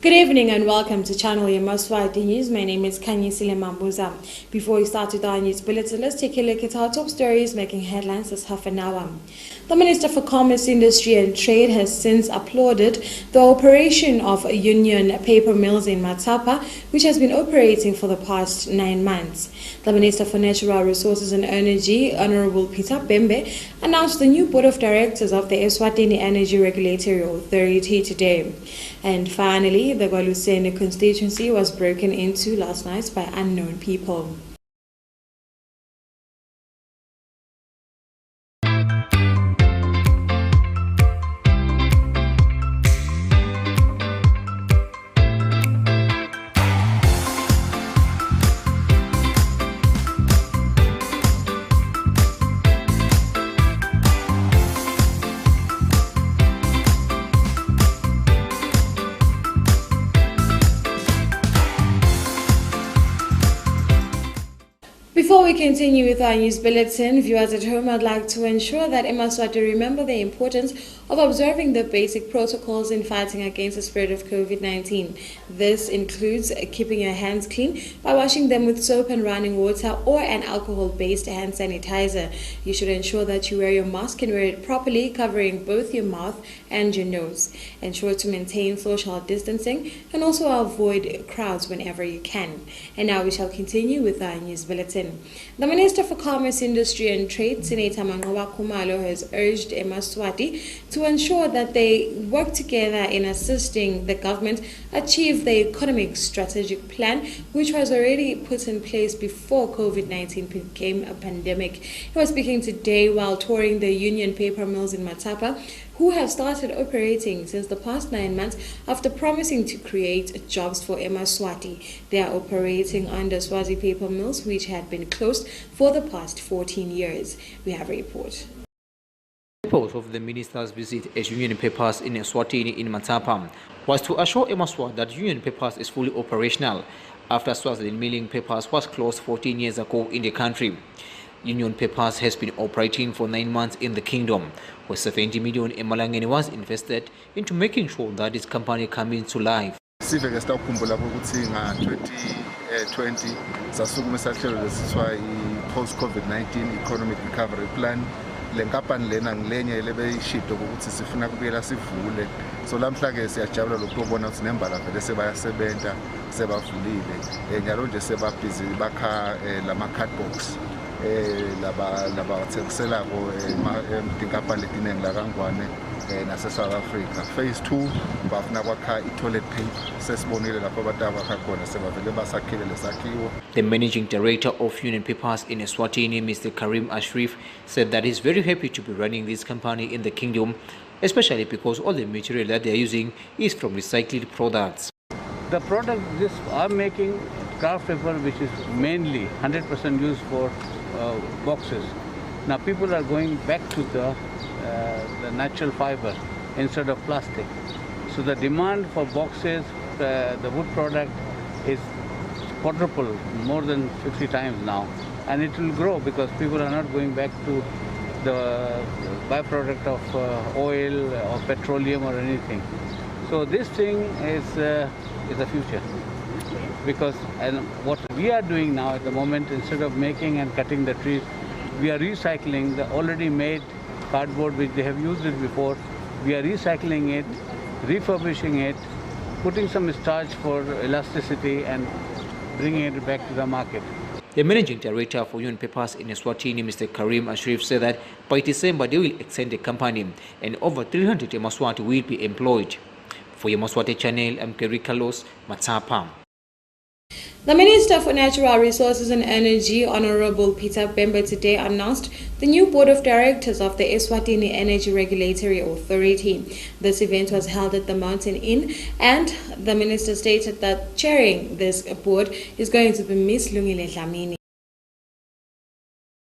Good evening and welcome to Channel Yemaswati News. My name is Kanyisile Mambuza. Before we start with our news bulletin, let's take a look at our top stories making headlines this half an hour. The Minister for Commerce, Industry and Trade has since applauded the operation of union paper mills in Matapa, which has been operating for the past 9 months. The Minister for Natural Resources and Energy, Honorable Peter Bembe, announced the new Board of Directors of the ESWATINI Energy Regulatory Authority today. And finally, the Gwalusene constituency was broken into last night by unknown people. Before we continue with our news bulletin, viewers at home, I'd like to ensure that Yemaswati remember the importance of observing the basic protocols in fighting against the spread of COVID-19. This includes keeping your hands clean by washing them with soap and running water or an alcohol-based hand sanitizer. You should ensure that you wear your mask and wear it properly, covering both your mouth and your nose. Ensure to maintain social distancing and also avoid crowds whenever you can. And now we shall continue with our news bulletin. The Minister for Commerce, Industry and Trade, Senator Manqoba Khumalo, has urged Yemaswati to ensure that they work together in assisting the government achieve the economic strategic plan, which was already put in place before COVID-19 became a pandemic. He was speaking today while touring the union paper mills in Matapa, who have started operating since the past 9 months after promising to create jobs for Yemaswati. They are operating under Swazi paper mills, which had been closed for the past 14 years. We have a report. The purpose of the minister's visit at Union Papers in ESWATINI in Matapa was to assure Yemaswati that Union Papers is fully operational after Swazi milling papers was closed 14 years ago in the country. Union Papers has been operating for 9 months in the kingdom, where 70 million emalangeni was invested into making sure that this company comes into life. Siveke sitawukhumbula ukuthi nga-2020 sasukumisa ihlelo lesithiwa i-post COVID-19 economic recovery plan. Le nkampani lena ngilenye lebeyishito ukuthi sifuna kubuyela sivule. So lamhla-ke siyajabula lokhu ukubona ukuthi nembala vele sebayasebenta, sebavulile. Njalo nje sebabhizi bakha lama-cardbox. Laba thengiselako inkampani letiningi la kaNgwane nase-South Africa. Phase 2 bafuna kwakha i-toilet paper. Sesibonile lapho abantu abakha khona sebavele basakhile lesakhiwo. The managing director of Union Papers in Eswatini, Mr. Karim Ashrif, said that he's very happy to be running this company in the kingdom, especially because all the material that they're using is from recycled products. The product this I'm making craft paper, which is mainly 100% used for boxes. Now people are going back to the natural fiber instead of plastic. So the demand for boxes, the wood product is quadruple, more than 50 times now. And it will grow because people are not going back to the byproduct of oil or petroleum or anything. So this thing is the future. Because what we are doing now at the moment, instead of making and cutting the trees, we are recycling the already made cardboard which they have used it before. We are recycling it, refurbishing it, putting some starch for elasticity and bringing it back to the market. The managing director for Union Papers in Eswatini, Mr. Karim Ashrif, said that by December they will extend the company and over 300 Yemaswati will be employed. For Yemaswati Channel, I'm Kerry Carlos, Matapa. The Minister for Natural Resources and Energy, Honorable Peter Bembe, today announced the new Board of Directors of the ESWATINI Energy Regulatory Authority. This event was held at the Mountain Inn, and the Minister stated that chairing this board is going to be Ms. Lungile Dlamini.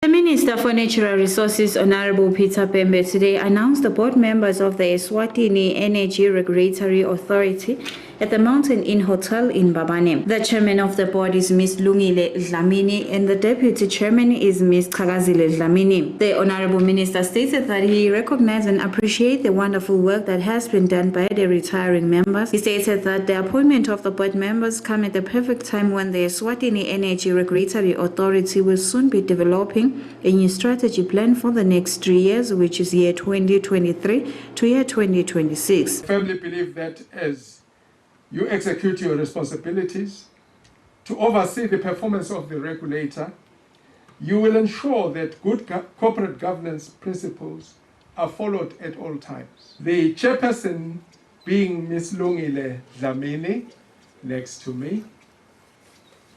The Minister for Natural Resources, Honorable Peter Bembe, today announced the board members of the ESWATINI Energy Regulatory Authority at the Mountain Inn Hotel in Babane. The chairman of the board is Ms. Lungile Dlamini and the deputy chairman is Ms. Kagazile Dlamini. The Honorable Minister stated that he recognizes and appreciates the wonderful work that has been done by the retiring members. He stated that the appointment of the board members come at the perfect time when the Eswatini Energy Regulatory Authority will soon be developing a new strategy plan for the next 3 years, which is year 2023 to year 2026. I firmly believe that as you execute your responsibilities to oversee the performance of the regulator, you will ensure that good corporate governance principles are followed at all times. The chairperson being Ms. Lungile Dlamini, next to me,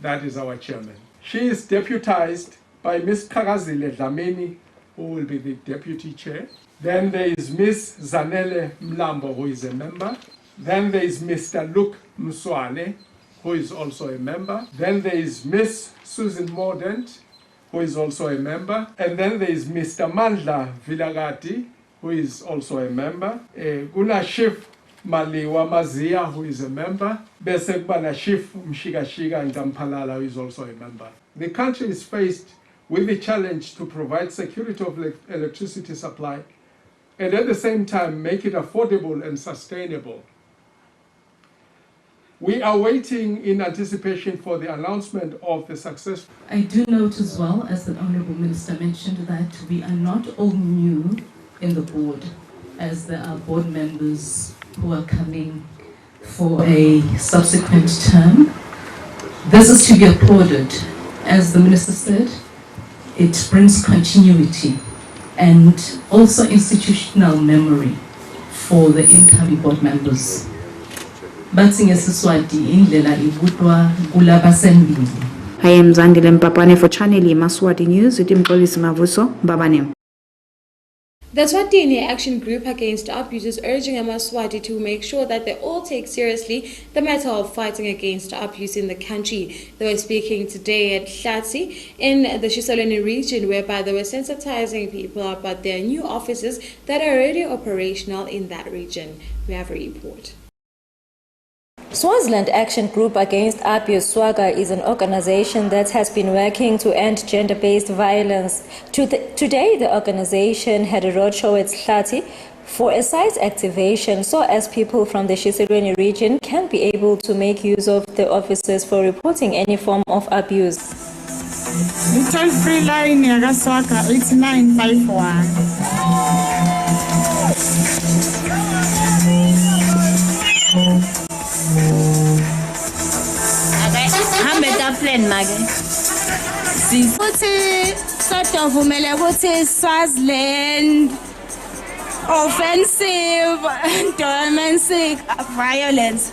that is our chairman. She is deputized by Ms. Kagazile Dlamini, who will be the deputy chair. Then there is Ms. Zanele Mlambo, who is a member. Then there is Mr. Luke Mswane, who is also a member. Then there is Ms. Susan Mordaunt, who is also a member. And then there is Mr. Mandla Vilagati, who is also a member. Guna Chief Maliwa Mazia, who is a member. Bese Kubana Chief Mshikashika Ntampalala, who is also a member. The country is faced with the challenge to provide security of electricity supply and at the same time make it affordable and sustainable. We are waiting in anticipation for the announcement of the successful. I do note as well, as the Honourable Minister mentioned, that we are not all new in the board, as there are board members who are coming for a subsequent term. This is to be applauded. As the Minister said, it brings continuity and also institutional memory for the incoming board members. Bathi ngeSiswati indlela ibutwa kulabasembili. I am Zandile Mpapane for Channel Yemaswati News with Mxolisi Mavuso, Babane. The Eswatini Action Group Against Abuse is urging Yemaswati to make sure that they all take seriously the matter of fighting against abuse in the country. They were speaking today at Hlati in the Shiselweni region, whereby they were sensitizing people about their new offices that are already operational in that region. We have a report. Swaziland Action Group Against Abuse SWAGA is an organization that has been working to end gender-based violence. Today, the organization had a roadshow at Hlati for a site activation so as people from the Shiselweni region can be able to make use of the offices for reporting any form of abuse. The toll-free line yaga SWAGA 8951. Plan mage futhi sodovumele ukuthi Swaziland offensive domestic violence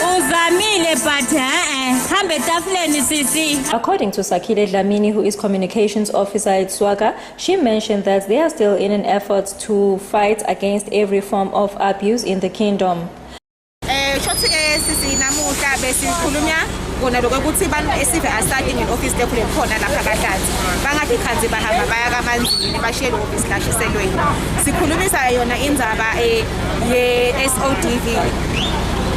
uzamile but hambe tafuleni sisi. According to Sakile Dlamini, who is communications officer at SWAGA, she mentioned that they are still in an effort to fight against every form of abuse in the kingdom. Sisi namuhla besikhulunya kona lokuthi abantu esive asadi ngeoffice lekhulu ekhona lapha kaHlatsi bangadikhanzi bahamba baya kaManzini bashiye lo office la Shiselweni. Sikhulumisa yona indzaba ye-SODV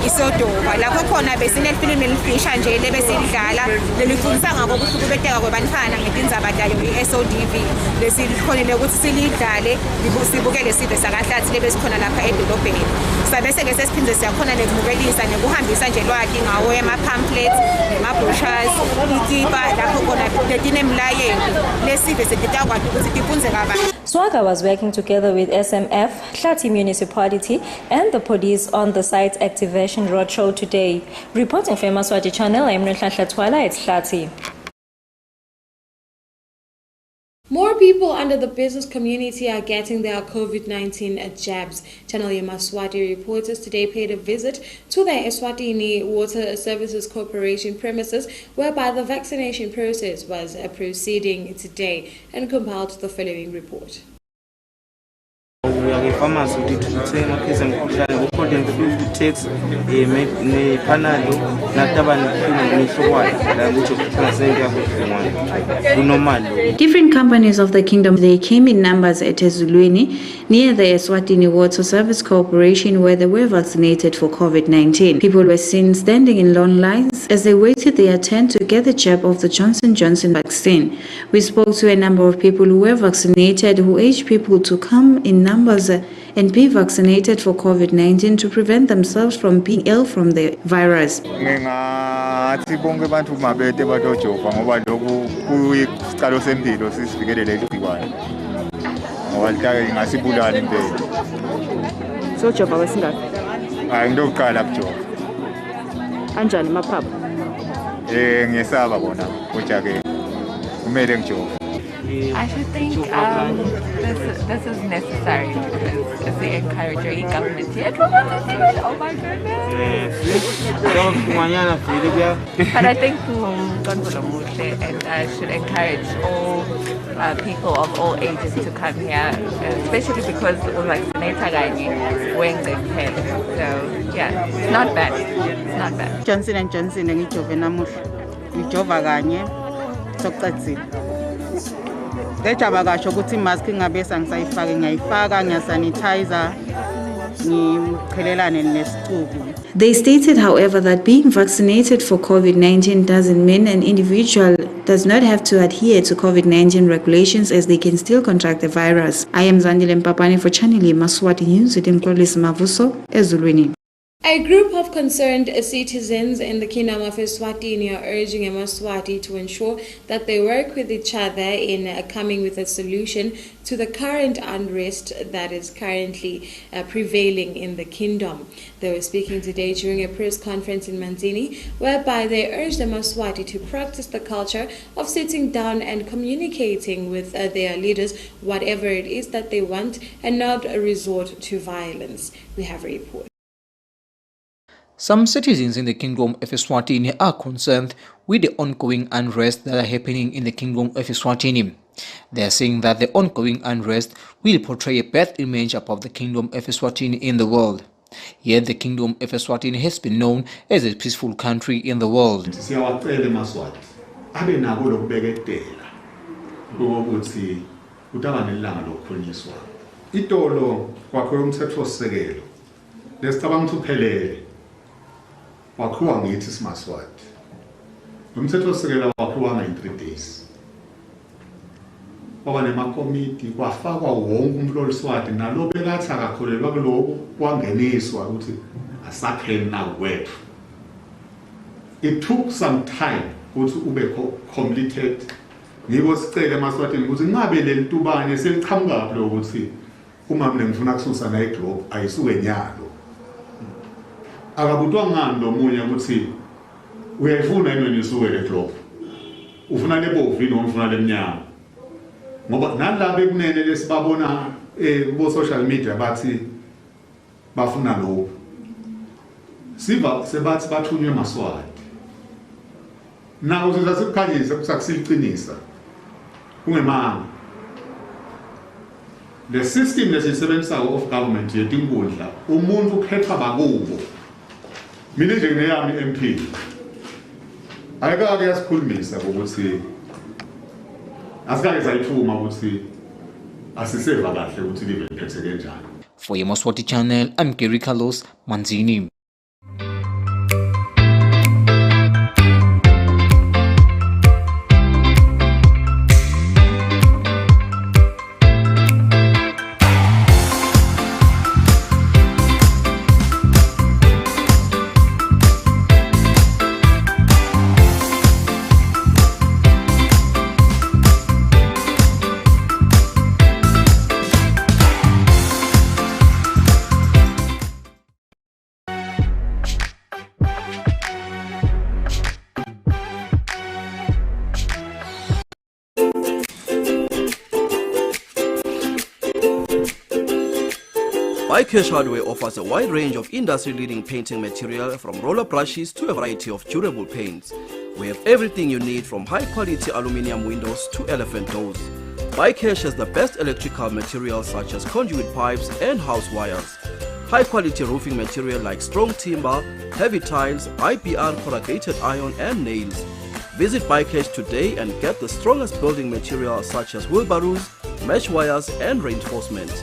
isodova lapho khona besinefilimu elifisha nje lebesidlala lelifundisa ngako ukuhlukumezeka kwabantwana ngetindzaba tayo i-SODV lesikhonile ukuthi silidlale sibukele sive sakaHlatsi lebesikhona lapha edolobheni. Sabese ke sesiphinde siyakhona nekubukelisa nekuhambisa nje lwakhe ngawo ama-pamphlets nema-brochures ikipa lapho khona letinemlayelo lesive setitakwazi ukuthi tifunze kabantu. SWAGA was working together with SMF, Hlati Municipality and the police on the site activation roadshow today. Reporting for Yemaswati Channel, I'm Nhlanhla Twala at Hlati. More people under the business community are getting their COVID-19 jabs. Channel Yemaswati reporters today paid a visit to the Eswatini Water Services Corporation premises, whereby the vaccination process was proceeding today, and compiled the following report. Different companies of the kingdom, they came in numbers at Ezulweni near the ESWATINI Water Service Corporation, where they were vaccinated for COVID-19. People were seen standing in long lines as they waited their turn to get the jab of the Johnson & Johnson vaccine. We spoke to a number of people who were vaccinated who urged people to come in numbers and be vaccinated for COVID-19 to prevent themselves from being ill from the virus. So jova wesingaphi? Hayi ndokuqala kujova. Kanjani maphaphu? Ngiyesaba bona kodwa ke kumele ngijova. I should think this is necessary because it's the encouraging government here. Oh my goodness. But I think and should encourage all people of all ages to come here, especially because we're wearing their head. So yeah, it's not bad. It's not bad. Johnson & Johnson ngijove namuhla. Ngijova kanye sokuqatsile. Ngejaba kasho ukuthi imask ingabesa ngisayifaka ngiyayifaka ngiyasanitizer ngichelelane nesicubu. They stated, however, that being vaccinated for COVID-19 doesn't mean an individual does not have to adhere to COVID-19 regulations, as they can still contract the virus. I am Zandile Mpapane for Channel Yemaswati News with Mklolis Mavuso, Ezulwini. A group of concerned citizens in the Kingdom of Eswatini are urging Yemaswati to ensure that they work with each other in coming with a solution to the current unrest that is currently prevailing in the kingdom. They were speaking today during a press conference in Manzini, whereby they urged Yemaswati to practice the culture of sitting down and communicating with their leaders, whatever it is that they want, and not resort to violence. We have a report. Some citizens in the Kingdom of Eswatini are concerned with the ongoing unrest that are happening in the Kingdom of Eswatini. They are saying that the ongoing unrest will portray a bad image about the Kingdom of Eswatini in the world. Yet the Kingdom of Eswatini has been known as a peaceful country in the world. Wakhiwa ngithi simaswati. Umthethosisekelo wakhiwa in 3 days. Kwaba nemakomiti kwafakwa wonke umuntu oliswati nalo bekathi akakholelwa kuloko kwangeniswa ukuthi asakheni nakwethu. It took some time ukuthi ube completed. Ngiko sicela emaswatini ukuthi ngabe lelitubane seliqhamuka lo ukuthi uma mina ngifuna kususa na iglobe ayisuke nyalo. Akabutwa ngani lo munye ukuthi uyayifuna yini nisuke le globe ufuna lebovu noma ufuna lemnyama ngoba nalabo ekunene lesibabona bo social media bathi bafuna lokho siba sebathi bathunywe maswati nawo sizasikhanyisa kusakusiqinisa kungemanga the system lesisebenzayo of government yetinkundla umuntu ukhetha bakubo. Mina nje ngeyami MP ayikake yasikhulumisa ukuthi asikake sayithuma ukuthi asiseva kahle ukuthi libe liphethe kanjani. For Yemaswati Channel, I'm Gary Carlos, Manzini. iCash Hardware offers a wide range of industry-leading painting material from roller brushes to a variety of durable paints. We have everything you need from high-quality aluminium windows to elephant doors. iCash has the best electrical materials such as conduit pipes and house wires. High-quality roofing material like strong timber, heavy tiles, IPR corrugated iron and nails. Visit iCash today and get the strongest building materials such as wheelbarrows, mesh wires and reinforcements.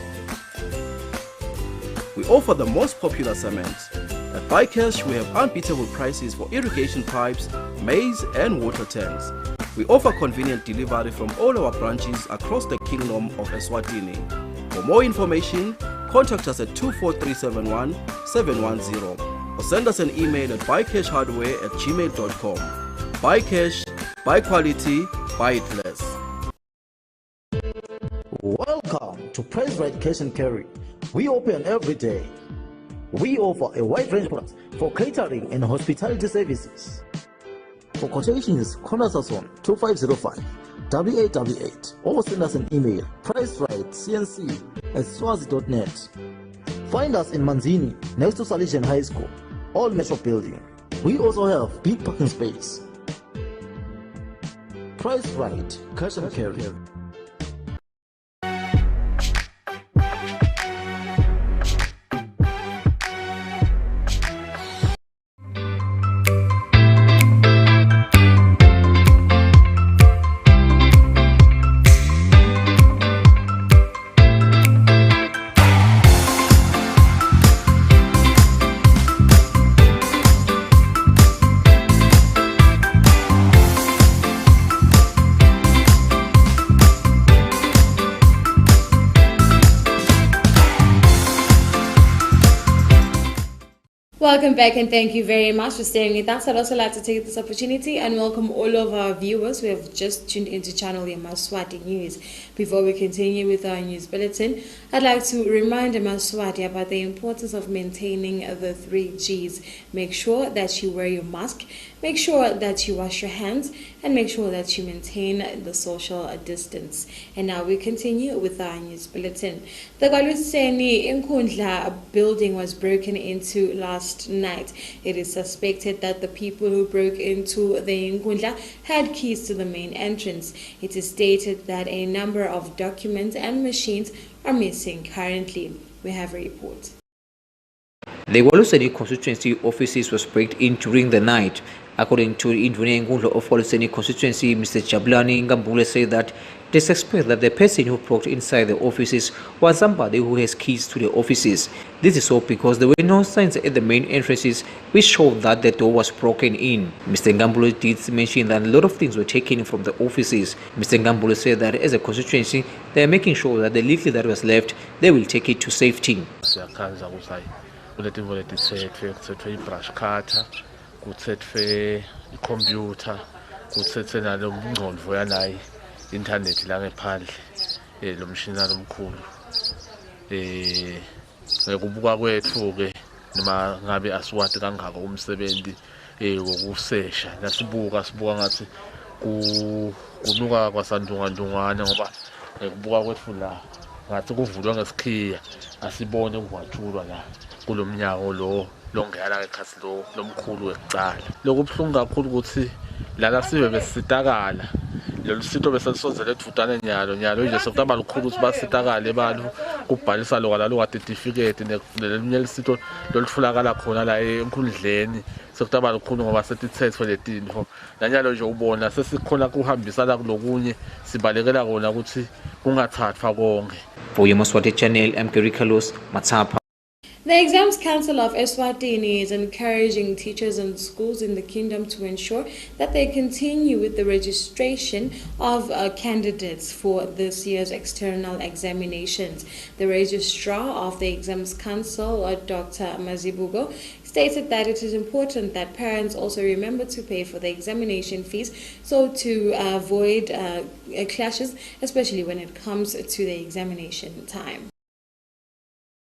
we offer the most popular cements. At BuyCash, we have unbeatable prices for irrigation pipes, maize and water tanks. We offer convenient delivery from all our branches across the Kingdom of Eswatini. For more information, contact us at 24371 710 or send us an email at buycashhardware@gmail.com. BuyCash, buy quality, buy it less. Welcome to Price Right Cash and Carry. We open every day. We offer a wide range of products for catering and hospitality services. For quotations, contact us on 2505 8888 or send us an email pricerightcnc@swazi.net. Find us in Manzini next to Salesian High School, Old Metro Building. We also have big parking space. Price Right Cash and Carry. Welcome back and thank you very much for staying with us. I'd also like to take this opportunity and welcome all of our viewers who have just tuned into channel Yemaswati News. Before we continue with our news bulletin, I'd like to remind Yemaswati about the importance of maintaining the 3 Gs. Make sure that you wear your mask, make sure that you wash your hands, and make sure that you maintain the social distance. And now we continue with our news bulletin. The Galuseni Nkundla building was broken into last night. It is suspected that the people who broke into the Nkundla had keys to the main entrance. It is stated that a number of documents and machines are missing currently. We have a report. The Waluseni constituency offices was break in during the night. According to Indune Nkundla of Waluseni constituency, Mr. Jabulani Ngambule said that it is expected that the person who broke inside the offices was somebody who has keys to the offices. This is so because there were no signs at the main entrances which showed that the door was broken in. Mr. Ngambule did mention that a lot of things were taken from the offices. Mr. Ngambule said that as a constituency, they are making sure that the little that was left, they will take it to safety. I-brush cutter, kutsetfwe i-computer, kutsetfwe nalo mngqondvo yanayi internet la ngephandle lo mshina lomkhulu ngekubuka kwethu ke noma ngabe asiwati kangaka umsebenzi wokusesha nasibuka ngathi kunuka kwasandungandungwana ngoba ngekubuka kwethu la ngathi kuvulwa ngesikhiya asibone kuwatshulwa la kulomnyango lo longela ngekhasi lomkhulu wekucala. Lokubhlungu kakhulu ukuthi lana sibe besitakala lolu sito besalisozele ethutane nyalo nje sokutaba lukhulu ukuthi basitakale abantu kubhalisa lokala lo certificate nelinye lisito lolufulakala khona la enkundleni sokutaba lukhulu ngoba setithethwe letinto nanyalo nje ubona sesikhona kuhambisana kulokunye sibalekela kona ukuthi kungathathwa konke. For Yemaswati channel, I'm Gary Carlos, Matapa. The Exams Council of Eswatini is encouraging teachers and schools in the kingdom to ensure that they continue with the registration of candidates for this year's external examinations. The registrar of the Exams Council, Dr. Mazibugo, stated that it is important that parents also remember to pay for the examination fees so to avoid clashes, especially when it comes to the examination time.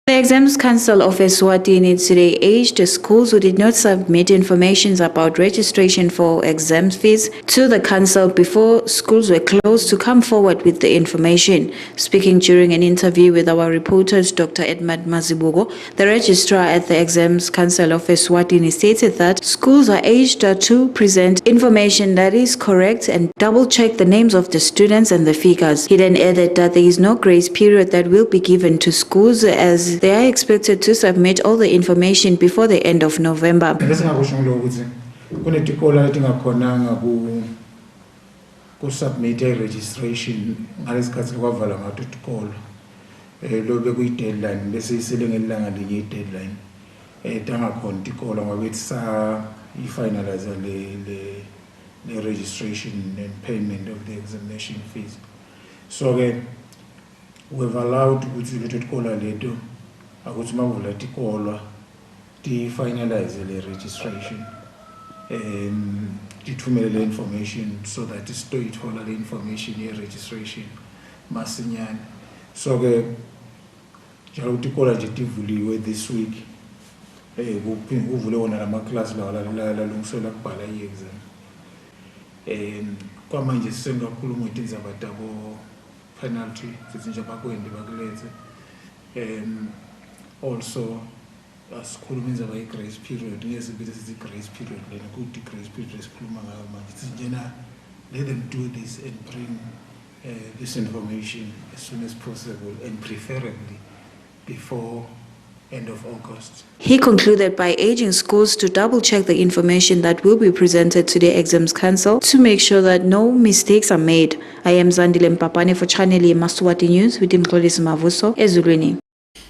The Exams Council of Eswatini today urged schools who did not submit information about registration for exam fees to the council before schools were closed to come forward with the information. Speaking during an interview with our reporters, Dr. Edmund Mazibugo, the registrar at the Exams Council of Eswatini, stated that schools are urged to present information that is correct and double-check the names of the students and the figures. He then added that there is no grace period that will be given to schools as they are expected to submit all the information before the end of November. Submit registration lo bekuyi-deadline bese iselengelilanga linye i-deadline tangakhona tikolo ngoba i-finalize the registration and payment of the examination fees. So we've allowed ukuthi leto tikolo leto ukuthi mavula tikolo ti-finalize the registration tithumele le information so that isitoyithola le information ye-registration masinyane. So njalo ukuthi ikola nje tivuliwe this week kuvule wona lama-class lawa lalungiselwa kubhala i-exam. Kwamanje sisengakhuluma ngetindzaba tabo-penalty futhi nje bakwendi bakulethe. Also asikhuluma indzaba ye-grace period ngesibizo sithi i-grace period lena kuthi i-grace period esikhuluma ngayo manje sithi njena let them do this and bring this information as soon as possible and preferably before end of August. He concluded by urging schools to double-check the information that will be presented to the Exams Council to make sure that no mistakes are made. I am Zandile Mpapane for Channel Yemaswati News with Mxolisi Mavuso, Ezulwini.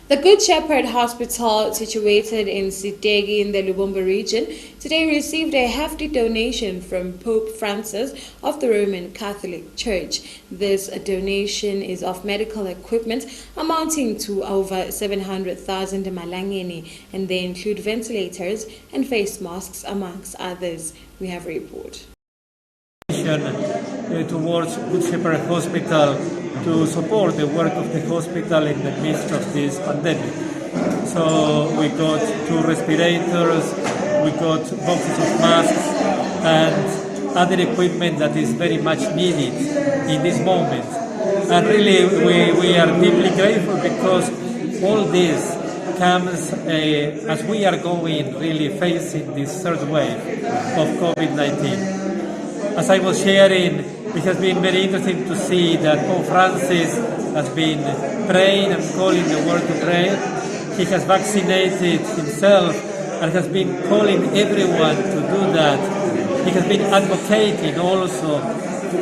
The Good Shepherd Hospital, situated in Sitegi in the Lubombo region, today received a hefty donation from Pope Francis of the Roman Catholic Church. This donation is of medical equipment amounting to over 700,000 malangeni, and they include ventilators and face masks, amongst others. We have a report. Towards Good Shepherd Hospital to support the work of the hospital in the midst of this pandemic. So we got 2 respirators, we got boxes of masks and other equipment that is very much needed in this moment. And really we are deeply grateful because all this comes as we are going really facing this third wave of COVID-19. As I was sharing, it has been very interesting to see that Pope Francis has been praying and calling the world to pray. He has vaccinated himself and has been calling everyone to do that. He has been advocating also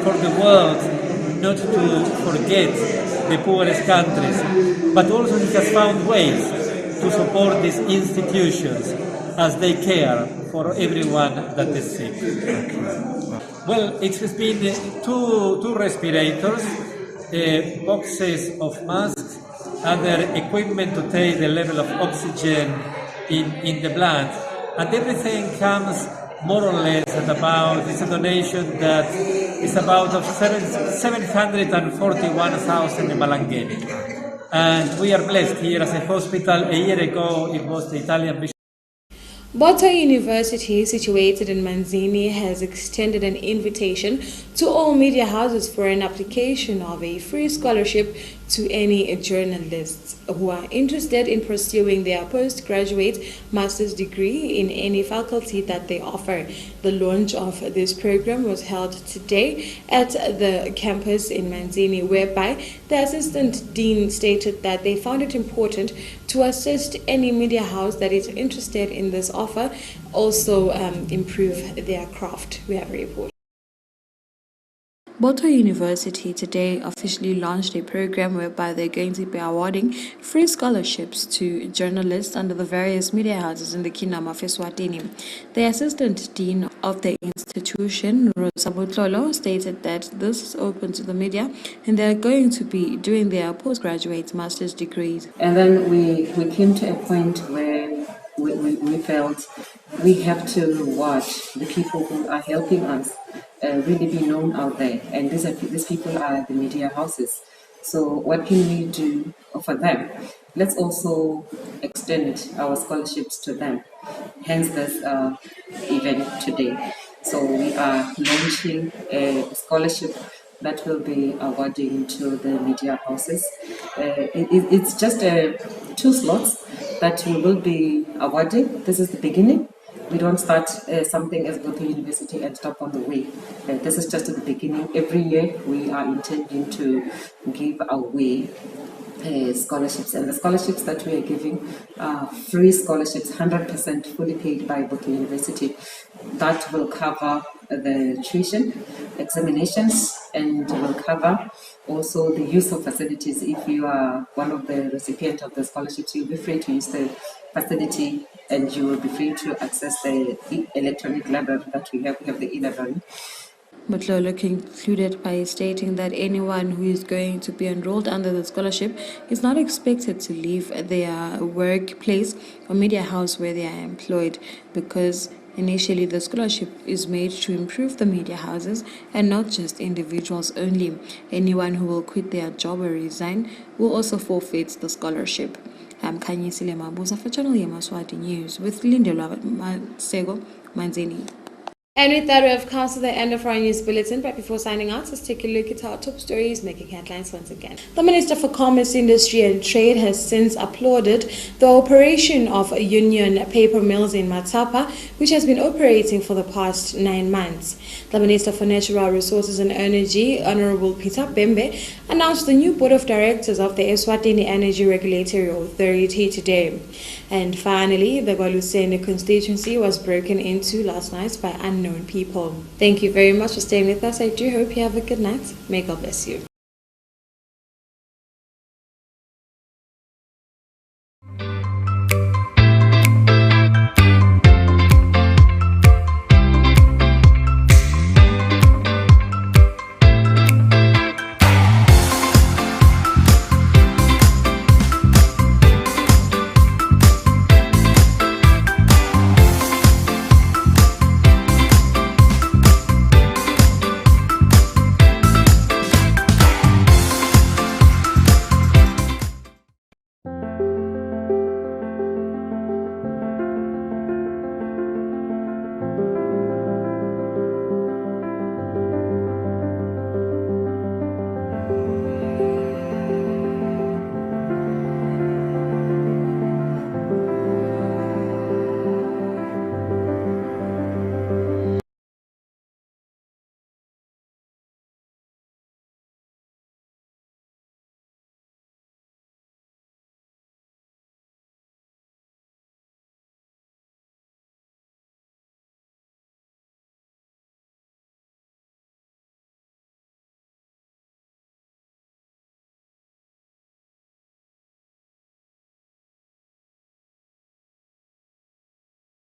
for the world not to forget the poorest countries, but also he has found ways to support these institutions as they care for everyone that is sick. Well, it has been two respirators, boxes of masks, other equipment to take the level of oxygen in the blood, and everything comes more or less at about, it's a donation that is about of 741,000 malangeni. And we are blessed here as a hospital. A year ago, it was the Italian Bishop. Boto University, situated in Manzini, has extended an invitation to all media houses for an application of a free scholarship to any journalists who are interested in pursuing their postgraduate master's degree in any faculty that they offer. The launch of this program was held today at the campus in Manzini, whereby the assistant dean stated that they found it important to assist any media house that is interested in this offer, also improve their craft. We have a report. Boto University today officially launched a program whereby they're going to be awarding free scholarships to journalists under the various media houses in the Kingdom of ESWATINI. The Assistant Dean of the institution, Rosa Botlolo, stated that this is open to the media and they're going to be doing their postgraduate master's degrees. And then we came to a point where we felt we have to watch the people who are helping us really be known out there, and these people are the media houses. So what can we do for them? Let's also extend our scholarships to them, hence this event today. So we are launching a scholarship that will be awarding to the media houses. It's just 2 slots that we will be awarding. This is the beginning. We don't start something as Boto University and stop on the way. This is just at the beginning. Every year we are intending to give away scholarships, and the scholarships that we are giving are free scholarships, 100% fully paid by Boto University. That will cover the tuition, examinations, and will cover Also, the use of facilities. If you are one of the recipients of the scholarships, you'll be free to use the facility and you will be free to access the electronic library that we have. We have the e-library. Mutlolo concluded by stating that anyone who is going to be enrolled under the scholarship is not expected to leave their workplace or media house where they are employed, because initially the scholarship is made to improve the media houses and not just individuals only. Anyone who will quit their job or resign will also forfeit the scholarship. I'm Kanyisile Mabuza for Channel Yemaswati News with Lindelwa Masego Manzini. And with that, we have come to the end of our news bulletin. But before signing out, let's take a look at our top stories making headlines once again. The Minister for Commerce, Industry and Trade has since applauded the operation of union paper mills in Matsapa, which has been operating for the past 9 months. The Minister for Natural Resources and Energy, Honorable Peter Bembe, announced the new board of directors of the ESWATINI Energy Regulatory Authority today. And finally, the Gwaluseni constituency was broken into last night by unknown people. Thank you very much for staying with us. I do hope you have a good night. May God bless you.